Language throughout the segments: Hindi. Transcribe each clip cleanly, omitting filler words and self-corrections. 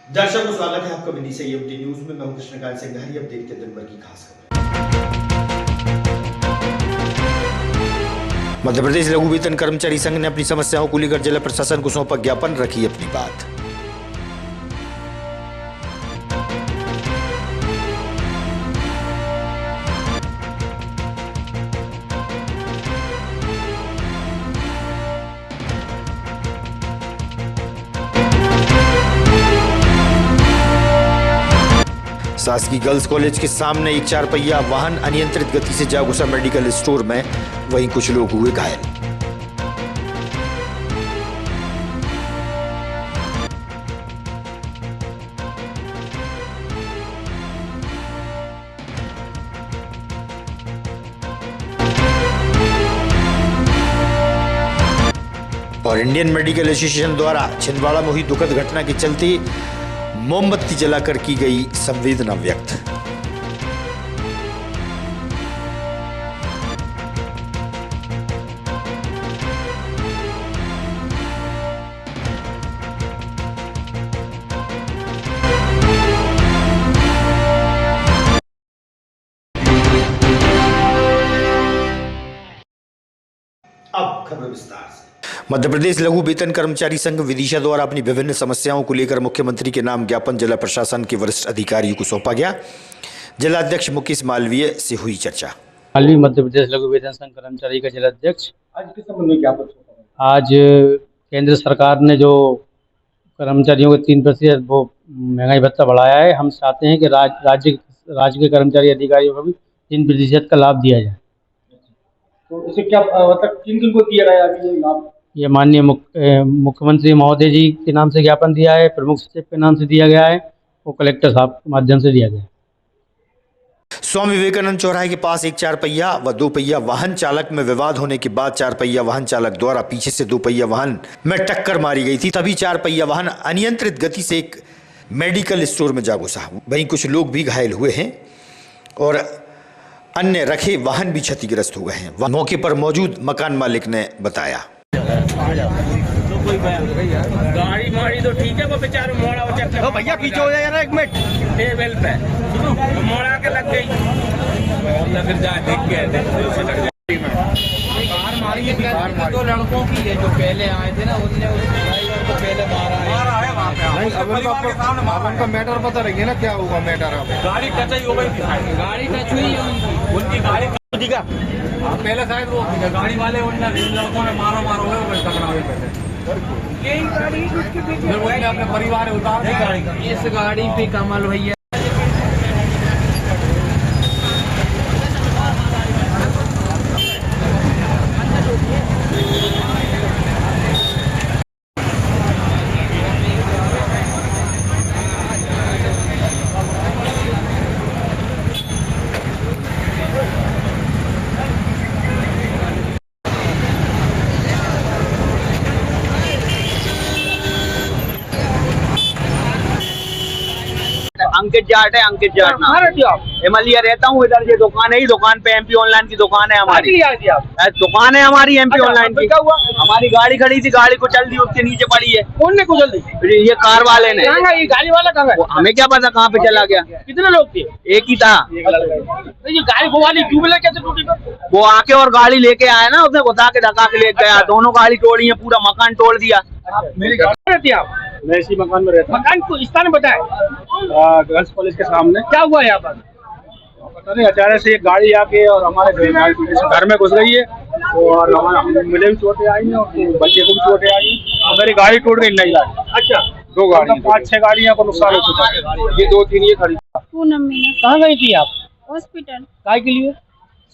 दर्शकों को स्वागत है आपका विधि से एमटी न्यूज में। मैं हूं कृष्णकांत सिंह। अब देखते हैं दिन भर की खास खबर। मध्य प्रदेश लघु वेतन कर्मचारी संघ ने अपनी समस्याओं को लेकर जिला प्रशासन को सौंपा ज्ञापन, रखी अपनी बात। शासकीय गर्ल्स कॉलेज के सामने एक 4 पहिया वाहन अनियंत्रित गति से जा घुसा मेडिकल स्टोर में, वहीं कुछ लोग हुए घायल। और इंडियन मेडिकल एसोसिएशन द्वारा छिंदवाड़ा में हुई दुखद घटना के चलते मोमबत्ती जलाकर की गई संवेदना व्यक्त। अब खबर विस्तार से। मध्य प्रदेश लघु वेतन कर्मचारी संघ विदिशा द्वारा अपनी विभिन्न समस्याओं को लेकर मुख्यमंत्री के नाम ज्ञापन जिला प्रशासन के वरिष्ठ अधिकारियों को सौंपा गया। जिला अध्यक्ष मुकेश मालवीय से हुई चर्चा। मालवीय मध्य प्रदेश लघु वेतन संघ कर्मचारी का जिला अध्यक्ष। आज किस संबंध में ज्ञापन सौंपा? आज केंद्र सरकार ने जो कर्मचारियों को 3% वो महंगाई भत्ता बढ़ाया है, हम चाहते हैं कि राज्य के कर्मचारी अधिकारियों को भी 3% का लाभ दिया जाए। तो इसे क्या मतलब किन को दिया गया अभी ये लाभ? ये माननीय मुख्यमंत्री महोदय जी के नाम से ज्ञापन दिया है, प्रमुख सचिव के नाम से दिया गया है, वो कलेक्टर साहब के माध्यम से दिया गया है। स्वामी विवेकानंद चौराहे के पास एक 4 पहिया व 2 पहिया वाहन चालक में विवाद होने के बाद 4 पहिया वाहन चालक द्वारा पीछे से 2 पहिया वाहन में टक्कर मारी गई थी। तभी 4 पहिया वाहन अनियंत्रित गति से एक मेडिकल स्टोर में जा घुसा। वहीं कुछ लोग भी घायल हुए हैं और अन्य रखे वाहन भी क्षतिग्रस्त हो गए हैं। मौके पर मौजूद मकान मालिक ने बताया। तो कोई गाड़ी मारी तो ठीक है, वो बेचारे मोड़ा तो भैया पीछे हो जाए ना 1 मिनट टेबल पे मोड़ा के लग गई, लग जाए देख के कार मारी है। 2 लड़कों की है जो पहले आए थे ना, उनने उस ड्राइवर को पहले मारा है वहाँ पे। अब उनका मैटर पता रही है ना, क्या होगा मैटर? गाड़ी टच ही हो गई थी, गाड़ी टच हुई उनकी गाड़ी दिखा पहले शायद वो गाड़ी वाले उन लड़कों ने मारो गए टकरावे पहले। यही गाड़ी फिर वो अपने परिवार उतार दी गाड़ी। इस गाड़ी पे कमल भैया अंकित जाट है। अंकित जाट नाम एमलिया रहता हूँ इधर। ये दुकान है, ही दुकान पे एमपी ऑनलाइन की दुकान है हमारी। दुकान है हमारी एमपी ऑनलाइन की। हमारी गाड़ी खड़ी थी, गाड़ी को चल दी, उसके नीचे पड़ी है। कौन ने कुचल दी? ये कार वाले ने। ये गाड़ी वाला कहाँ है? हमें क्या पता कहाँ पे चला गया। कितने लोग थे? एक ही था। ये गाड़ी वो वाली ट्यूबवेल कैसे टूटी? वो आके और गाड़ी लेके आया ना, उसने घुसा के ढका के लेके गया। दोनों गाड़ी तोड़ी है, पूरा मकान तोड़ दिया। मेरी गाड़ी रहती है आप? मैं इसी मकान में रहता हूँ। मकान को स्थान बताए? गर्ल्स कॉलेज के सामने। क्या हुआ यहाँ पर? पता नहीं, अचानक से एक गाड़ी आके और हमारे घर में घुस गई है और मुझे भी चोटें आई हैं और बच्चे को भी चोटें आई हैं और मेरी गाड़ी टूट गई। नई गाड़ी। अच्छा, 2 गाड़ी, 5-6 गाड़ियाँ को नुकसान हो चुका है। ये 2-3 ये खड़ी। पूनम मीना। कहाँ गई थी आप? हॉस्पिटल। काय के लिए?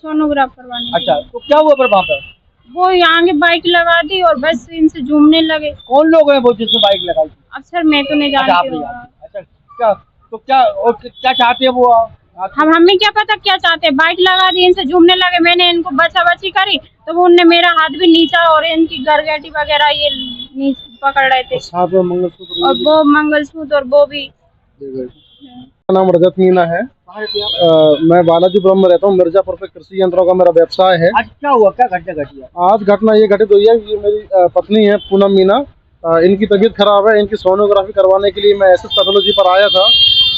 सोनोग्राफ करवाने। अच्छा, तो क्या हुआ पर वहाँ पर? वो यहाँ के बाइक लगा दी और बस इनसे झूमने लगे। कौन लोग हैं वो जिसने बाइक लगाई? अब सर मैं तो नहीं जानती हूँ। अच्छा, क्या चाहते हैं वो? हमें क्या पता क्या चाहते हैं। बाइक लगा दी, इनसे झूमने लगे। मैंने इनको बचा बची करी तो वो उनने मेरा हाथ भी नीचा और इनकी गरगटी वगैरह ये पकड़ रहे थे। मंगलसूत्र और वो मंगलसूत्र और वो भी। नाम रजत मीना है। मैं बालाजीपुरम में रहता हूँ। मिर्जापुर पे कृषि यंत्रों का मेरा व्यवसाय है। आज क्या हुआ, क्या घटना घटी है? आज घटना ये घटित हुई है, ये मेरी पत्नी है पूनम मीना, इनकी तबीयत खराब है, इनकी सोनोग्राफी करवाने के लिए मैं एसएस पैथोलॉजी पर आया था।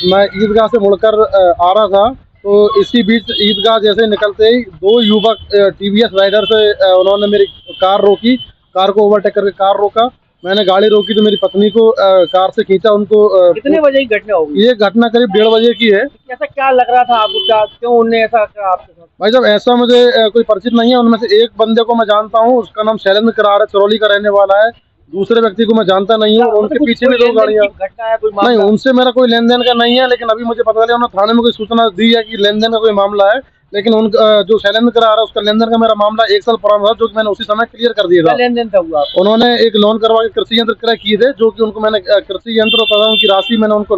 मैं ईदगाह से मुड़कर आ रहा था, तो इसी बीच ईदगाह जैसे निकलते ही दो युवक टीवीएस राइडर से उन्होंने मेरी कार रोकी, कार को ओवरटेक करके कार रोका। मैंने गाड़ी रोकी तो मेरी पत्नी को कार से खींचा। उनको कितने बजे की घटना होगी? ये घटना करीब 1:30 बजे की है। ऐसा क्या लग रहा था आपको, क्या क्यों उनने ऐसा करा आपके साथ? भाई साहब, ऐसा मुझे कोई परिचित नहीं है। उनमें से एक बंदे को मैं जानता हूँ, उसका नाम शैलेंद्र करार है, चरौली का रहने वाला है। दूसरे व्यक्ति को मैं जानता नहीं हूँ। उनके पीछे में 2 गाड़ियाँ। घटना है, कोई नहीं, मामला? उनसे मेरा कोई लेन देन का नहीं है, लेकिन अभी मुझे पता चला उन्होंने थाने में कोई सूचना दी है कि लेन देन का कोई मामला है। लेकिन उनका जो शैलेंद्र करा रहा है, उसका लेन देन का मेरा मामला 1 साल पुराना था, जो कि मैंने उसी समय क्लियर कर दिया था। लेन देन था हुआ? उन्होंने एक लोन करवा के कृषि यंत्र क्रय किए थे, जो कि उनको मैंने कृषि यंत्र तथा उनकी राशि मैंने उनको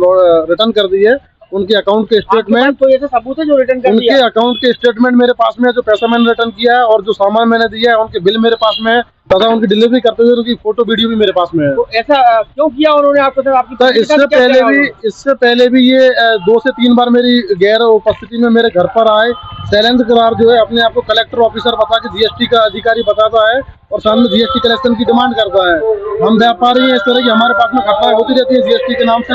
रिटर्न कर दी है। उनके अकाउंट के स्टेटमेंट, कोई ऐसा सबूत है जो रिटर्न कर दिया? उनके अकाउंट के स्टेटमेंट मेरे पास में है, जो पैसा मैंने रिटर्न किया है, और जो सामान मैंने दिया है उनके बिल मेरे पास में है, तथा उनकी डिलीवरी करते हुए उनकी फोटो वीडियो भी मेरे पास में है। तो ऐसा क्यों किया उन्होंने आपके साथ? आपकी तो इससे पहले भी ये 2 से 3 बार मेरी गैर उपस्थिति में मेरे घर पर आए। शैलेंद्र करार जो है अपने आप को कलेक्टर ऑफिसर बता के जीएसटी का अधिकारी बताता है और सामने जीएसटी कलेक्शन की डिमांड करता है। हम व्यापारी हैं, इस तरह की हमारे पास में घटनाएं होती रहती है जीएसटी के नाम से।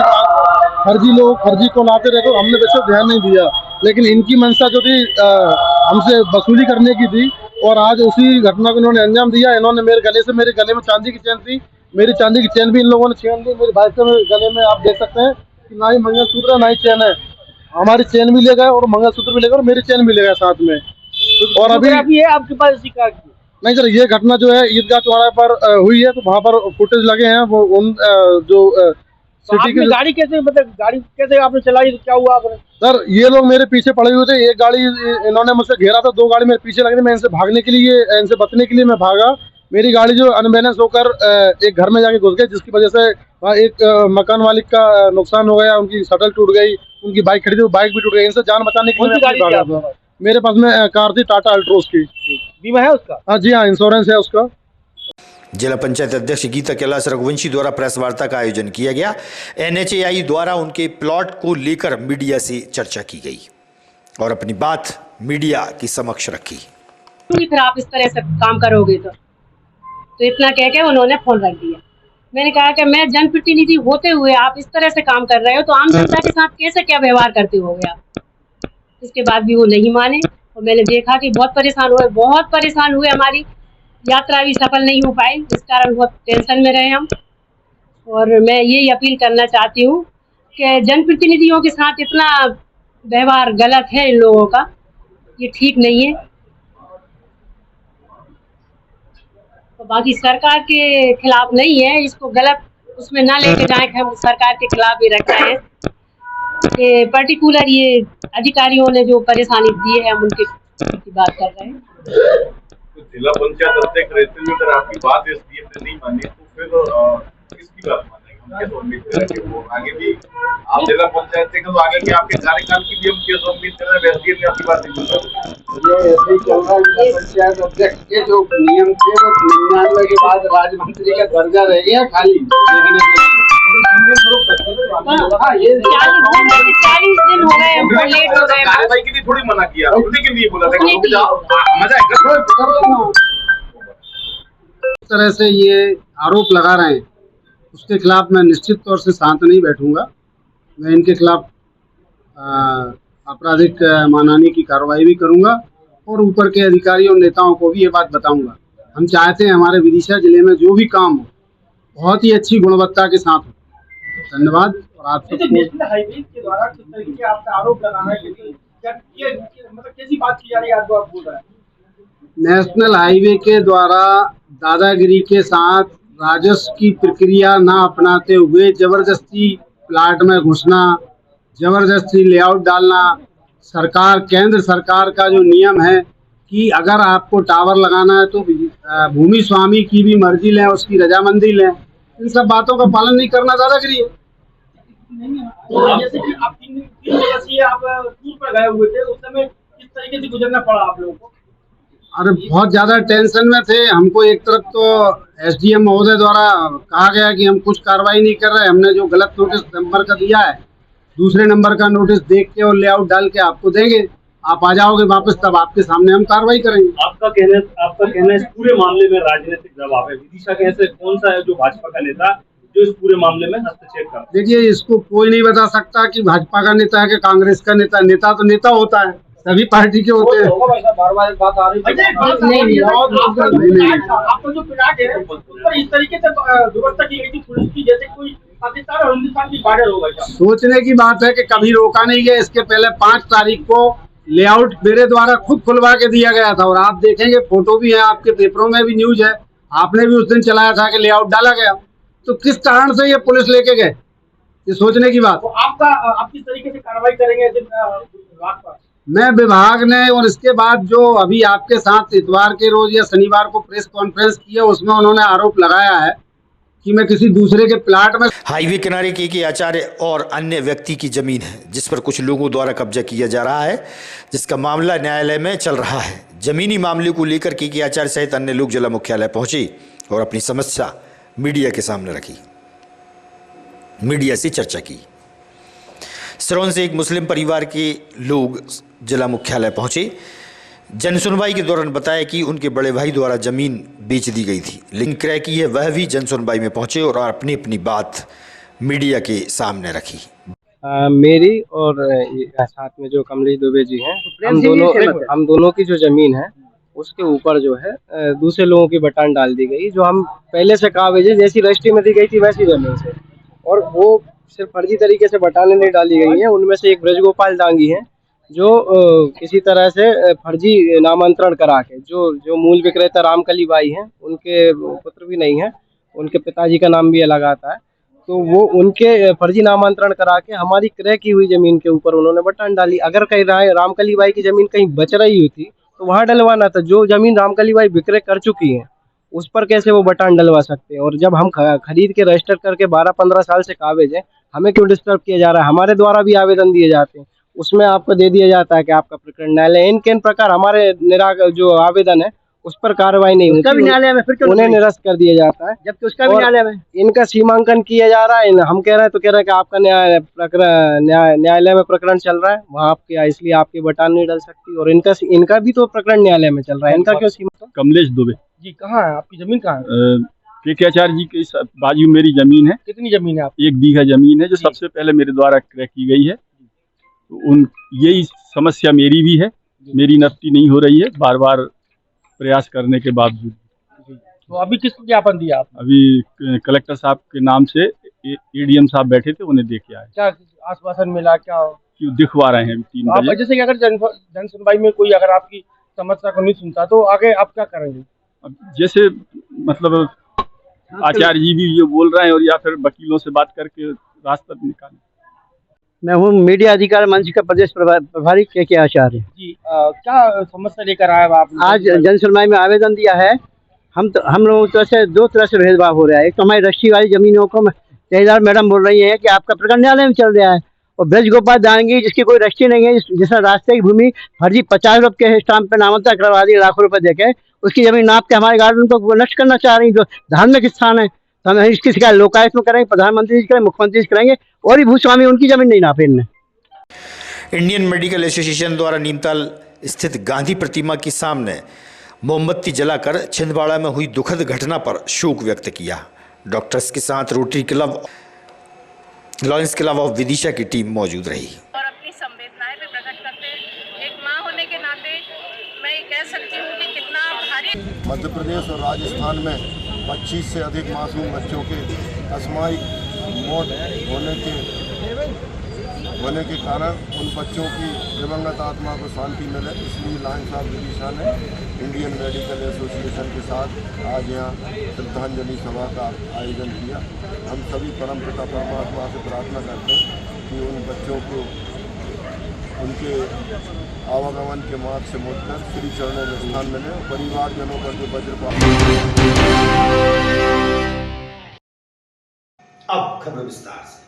फर्जी को लाते रहते, हमने वैसे ध्यान नहीं दिया। लेकिन इनकी मंशा जो थी हमसे वसूली करने की थी, और आज उसी घटना को इन्होंने अंजाम दिया। इन्होंने मेरे गले में चांदी की चेन थी, मेरी चांदी की चेन भी इन लोगों ने छीन ली। मेरे भाई के गले में आप देख सकते हैं कि ना ही मंगलसूत्र ना ही चेन है। हमारी चेन भी ले गए और मंगलसूत्र भी ले गए और मेरी चेन भी ले गए साथ में। और अभी है आपके पास इसी का? नहीं सर, ये घटना जो है ईदगाह चौराहे पर हुई है, तो वहाँ पर फुटेज लगे हैं। वो उन जो सिटी की गाड़ी कैसे, मतलब गाड़ी कैसे आपने चलाई, क्या हुआ आपने? सर, ये लोग मेरे पीछे पड़े हुए थे। एक गाड़ी इन्होंने मुझसे घेरा था, 2 गाड़ी मेरे पीछे लगी थी। मैं इनसे भागने के लिए, इनसे बचने के लिए मैं भागा। मेरी गाड़ी जो अनबैलेंस होकर एक घर में जाके घुस गई, जिसकी वजह से वहाँ एक मकान मालिक का नुकसान हो गया। उनकी शटल टूट गई, उनकी बाइक खड़ी थी, वो बाइक भी टूट गई। इनसे जान बचाने के लिए मैं भागा था। मेरे पास में कार थी टाटा अल्ट्रोस की। बीमा है उसका? हाँ जी हाँ, इंश्योरेंस है उसका। जिला पंचायत अध्यक्ष गीता कैलाश रघुवंशी द्वारा प्रेस वार्ता का आयोजन किया गया। एनएचएआई द्वारा उनके प्लॉट को लेकर मीडिया से चर्चा की गई और अपनी बात मीडिया की समक्ष रखी। फिर आप इस तरह से काम करोगे तो इतना कह के उन्होंने फोन रख दिया। मैंने कहा कि मैं जनप्रतिनिधि होते हुए आप इस तरह से काम कर रहे हो, तो आम जनता के साथ कैसे क्या व्यवहार करते होगे आप? इसके बाद भी वो नहीं माने, और मैंने देखा कि बहुत परेशान हुए। हमारी यात्रा भी सफल नहीं हो पाई, इस कारण बहुत टेंशन में रहे हम। और मैं यही अपील करना चाहती हूँ कि जनप्रतिनिधियों के साथ इतना व्यवहार गलत है इन लोगों का, ये ठीक नहीं है। तो बाकी सरकार के खिलाफ नहीं है, इसको गलत उसमें ना लेके जाए कि हम सरकार के खिलाफ ही रख रहे हैं। कि पर्टिकुलर ये अधिकारियों ने जो परेशानी दी है, हम उनकी बात कर रहे हैं। तो जिला पंचायत अध्यक्ष रहते हुए अगर आपकी बात एसडीएम ने नहीं मानी, तो फिर किसकी बात मानेंगे? हम कैसे उम्मीद करेंगे वो आगे भी आप जिला पंचायत से, तो आगे की आपके कार्यकाल की भी हम कैसे उम्मीद कर रहे हैं? एसडीएम ने आपकी बात नहीं मानी। ये ऐसे ही चल रहा है। जिला पंचायत अध्यक्ष के जो नियम थे वो 99 के बाद राजमंत्री का दर्जा रह गया खाली देखने के लिए। हाँ, ये 40 दिन हो गए, हमको लेट हो गए। कार्रवाई के लिए थोड़ी मना किया, उठने के लिए बोला था कि मजा इस तरह से ये आरोप लगा रहे हैं, उसके खिलाफ मैं निश्चित तौर से शांत नहीं बैठूंगा। मैं इनके खिलाफ आपराधिक मानहानि की कार्रवाई भी करूंगा और ऊपर के अधिकारियों नेताओं को भी ये बात बताऊंगा। हम चाहते हैं हमारे विदिशा जिले में जो भी काम हो बहुत ही अच्छी गुणवत्ता के साथ हो। धन्यवाद। और आप नेशनल हाईवे के द्वारा किस तरीके के आपका आरोप लगाना है, मतलब कैसी बात की जा रही है आज आप बोल रहे हैं? नेशनल हाईवे के द्वारा दादागिरी के साथ राजस्व की प्रक्रिया न अपनाते हुए जबरदस्ती प्लाट में घुसना, जबरदस्ती लेआउट डालना। सरकार, केंद्र सरकार का जो नियम है कि अगर आपको टावर लगाना है तो भूमि स्वामी की भी मर्जी लें, उसकी रजामंदी लें, इन सब बातों का पालन नहीं करना दादागिरी है। जैसे कि आप 3 दिवसीय आप टूर पर गए हुए थे, उस समय किस तरीके से गुजरना पड़ा आप लोगों को? अरे बहुत ज्यादा टेंशन में थे। हमको एक तरफ तो एसडीएम महोदय द्वारा कहा गया कि हम कुछ कार्रवाई नहीं कर रहे, हमने जो गलत नोटिस नंबर का दिया है दूसरे नंबर का नोटिस देख के और लेआउट डाल के आपको देंगे। आप आ जाओगे वापस, तब आपके सामने हम कार्रवाई करेंगे। आपका कहना इस पूरे मामले में राजनीतिक दबाव है। विदिशा के ऐसे कौन सा है जो भाजपा का नेता जो इस पूरे मामले में हस्तक्षेप कर? देखिए, इसको कोई नहीं बता सकता कि भाजपा का नेता है कि कांग्रेस का नेता। नेता तो नेता होता है, सभी पार्टी के होते हैं। बार बात आ रही है। आपको जो प्लाट है उस पर इस तरीके से व्यवस्था की गई थी पुलिस की, जैसे कोई पाकिस्तान और हिंदुस्तान की बॉर्डर होगा। सोचने की बात है कि कभी रोका नहीं गया। इसके पहले 5 तारीख को लेआउट मेरे द्वारा खुद खुलवा के दिया गया था, और आप देखेंगे फोटो भी है, आपके पेपरों में भी न्यूज है, आपने भी उस दिन चलाया था कि लेआउट डाला गया। तो किस कारण से ये पुलिस लेके गए, ये सोचने की बात। तो आप किस तरीके से कार्रवाई करेंगे ऐसे विभाग पर? मैं विभाग ने, और इसके बाद जो अभी आपके साथ इतवार के रोज या शनिवार को प्रेस कॉन्फ्रेंस की है, उसमें उन्होंने आरोप लगाया है कि मैं किसी दूसरे के प्लाट में। हाईवे किनारे के आचार्य और अन्य व्यक्ति की जमीन है जिस पर कुछ लोगों द्वारा कब्जा किया जा रहा है, जिसका मामला न्यायालय में चल रहा है। जमीनी मामले को लेकर के आचार्य सहित अन्य लोग जिला मुख्यालय पहुंचे और अपनी समस्या मीडिया के सामने रखी, मीडिया से चर्चा की। सिरोंज से एक मुस्लिम परिवार के लोग जिला मुख्यालय पहुंचे। जन सुनवाई के दौरान बताया कि उनके बड़े भाई द्वारा जमीन बेच दी गई थी, लेकिन क्रय की है। वह भी जन सुनवाई में पहुंचे और अपनी अपनी बात मीडिया के सामने रखी। मेरी और साथ में जो कमलेश दुबे जी हैं, हम दोनों की जो जमीन है उसके ऊपर जो है दूसरे लोगों की बटान डाल दी गई, जो हम पहले से कागज जैसी रजिस्ट्री में दी गई थी वैसी जमीन से, और वो सिर्फ फर्जी तरीके से बटाने नहीं डाली गई हैं। उनमें से एक ब्रजगोपाल दांगी हैं जो किसी तरह से फर्जी नामांतरण करा के, जो मूल विक्रेता रामकली बाई हैं, उनके पुत्र भी नहीं है, उनके पिताजी का नाम भी अलग आता है, तो वो उनके फर्जी नामांतरण करा के हमारी क्रय की हुई जमीन के ऊपर उन्होंने बटान डाली। अगर कहीं रामकली बाई की जमीन कहीं बच रही हुई थी तो वहाँ डलवाना था। जो जमीन रामकली बाई विक्रय कर चुकी है उस पर कैसे वो बटान डलवा सकते हैं? और जब हम खरीद के रजिस्टर करके 12-15 साल से कागज है, हमें क्यों डिस्टर्ब किया जा रहा है? हमारे द्वारा भी आवेदन दिए जाते हैं, उसमें आपको दे दिया जाता है कि आपका प्रकरण न्यायालय। इन प्रकार हमारे जो आवेदन है उस पर कार्रवाई नहीं होती, न्यायालय में फिर उन्हें निरस्त कर दिया जाता है, जबकि उसका भी न्यायालय में इनका सीमांकन किया जा रहा है। हम कह रहे हैं तो कह रहे हैं कि आपका न्यायालय में प्रकरण चल रहा है, वहाँ आपके इसलिए आपकी बटान नहीं डल सकती, और इनका भी तो प्रकरण न्यायालय में चल रहा है, इनका क्यों सीमा? कमलेश दुबे जी, कहाँ है आपकी जमीन? कहाँ है? के आचार्य जी के बाजू मेरी जमीन है। कितनी जमीन है आप? 1 बीघा जमीन है, जो सबसे पहले मेरे द्वारा क्रय की गई है। तो यही समस्या मेरी भी है, मेरी नफ्ती नहीं हो रही है बार बार प्रयास करने के बावजूद। तो अभी किसको ज्ञापन दिया आप? अभी कलेक्टर साहब के नाम से एडीएम साहब बैठे थे, उन्हें देख के आए। क्या आश्वासन मिला? क्या क्यों दिखवा रहे हैं 3 बजे? जैसे कि अगर जन सुनवाई में कोई अगर आपकी समस्या को नहीं सुनता तो आगे आप क्या करेंगे? अब जैसे मतलब आचार्य जी भी ये बोल रहे हैं, और या फिर वकीलों से बात करके रास्ता निकालें। मैं हूँ मीडिया अधिकार मंच का प्रदेश प्रभारी के आचार्य जी। क्या समस्या लेकर आए आप? आज जन सुनवाई में आवेदन दिया है। हम लोगों की तरफ से 2 तरह से भेदभाव हो रहा है। एक तो हमारी रजिस्ट्री वाली जमीनों को तहसीलदार मैडम बोल रही है कि आपका प्रकरण न्यायालय में चल रहा है, और ब्रजगोपाल दांगी जिसकी कोई रजिस्ट्री नहीं है, जिसने रास्ते की भूमि फर्जी 50 रुपये के स्टाम्प पे नामांतरण करवा दी, लाखों रुपए देके उसकी जमीन नाप के हमारे गार्डन को नष्ट करना चाह रही, जो धार्मिक स्थान है। तो हम इसकी शिकायत लोकायुक्त में करेंगे, प्रधानमंत्री जी करेंगे, मुख्यमंत्री जी करेंगे, और ही भूस्वामी उनकी जमीन नहीं नापे इनने। इंडियन मेडिकल एसोसिएशन द्वारा नीमताल स्थित गांधी प्रतिमा के सामने मोमबत्ती जलाकर छिंदवाड़ा में हुई दुखद घटना पर शोक व्यक्त किया। डॉक्टर्स के साथ rotary club, Lawrence club of Vidisha की टीम मौजूद रही और अपनी संवेदनाएं भी प्रकट करते। एक माँ होने के नाते मैं ये कह सकती हूँ कि कितना भारी। मध्य प्रदेश और राजस्थान में 25 से अधिक मासूम बच्चों के असामयिक मौत होने के कारण उन बच्चों की दिवंगत आत्मा को शांति मिले, इसलिए लॉरेंस ऑफ विदिशा ने इंडियन मेडिकल एसोसिएशन के साथ आज यहाँ श्रद्धांजलि सभा का आयोजन किया। हम सभी परमपिता परमात्मा से प्रार्थना करते हैं कि उन बच्चों को उनके आवागमन के मार्ग से मोड़कर श्री चरणों में स्थान मिले, परिवारजनों का जो वज्रपात। अब खबर विस्तार से।